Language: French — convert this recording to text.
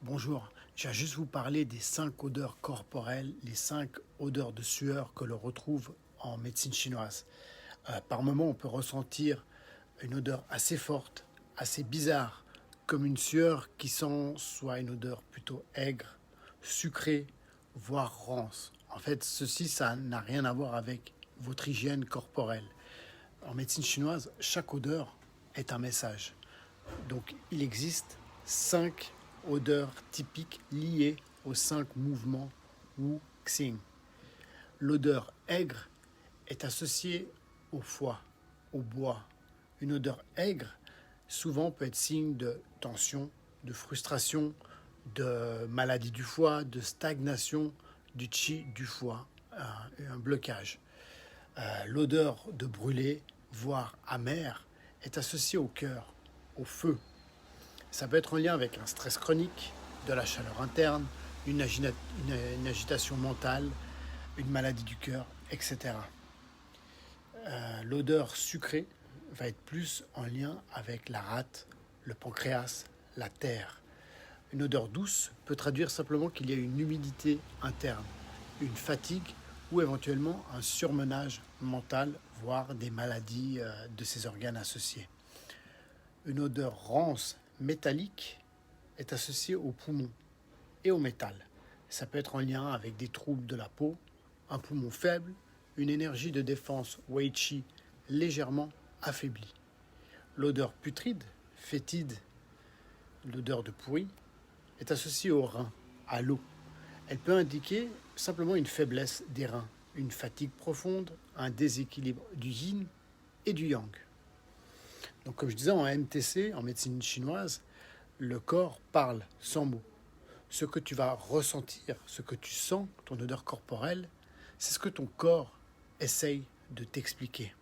Bonjour, je vais juste vous parler des 5 odeurs corporelles, les 5 odeurs de sueur que l'on retrouve en médecine chinoise. Par moment, on peut ressentir une odeur assez forte, assez bizarre, comme une sueur qui sent soit une odeur plutôt aigre, sucrée, voire rance. En fait, ça n'a rien à voir avec votre hygiène corporelle. En médecine chinoise, chaque odeur est un message. Donc, il existe 5 odeurs typiques liées aux 5 mouvements Wu Xing. L'odeur aigre est associée au foie, au bois. Une odeur aigre, souvent, peut être signe de tension, de frustration, de maladie du foie, de stagnation du qi du foie, un blocage. L'odeur de brûlé, voire amère, est associée au cœur, au feu. Ça peut être en lien avec un stress chronique, de la chaleur interne, une agitation mentale, une maladie du cœur, etc. L'odeur sucrée va être plus en lien avec la rate, le pancréas, la terre. Une odeur douce peut traduire simplement qu'il y a une humidité interne, une fatigue ou éventuellement un surmenage mental, voire des maladies de ces organes associés. Une odeur rance, métallique, est associée aux poumons et au métal. Ça peut être en lien avec des troubles de la peau, un poumon faible, une énergie de défense Wei Qi légèrement affaiblie. L'odeur putride, fétide, l'odeur de pourri, est associée aux reins, à l'eau. Elle peut indiquer simplement une faiblesse des reins, une fatigue profonde, un déséquilibre du yin et du yang. Donc comme je disais, en MTC, en médecine chinoise, le corps parle sans mots. Ce que tu vas ressentir, ce que tu sens, ton odeur corporelle, c'est ce que ton corps essaye de t'expliquer.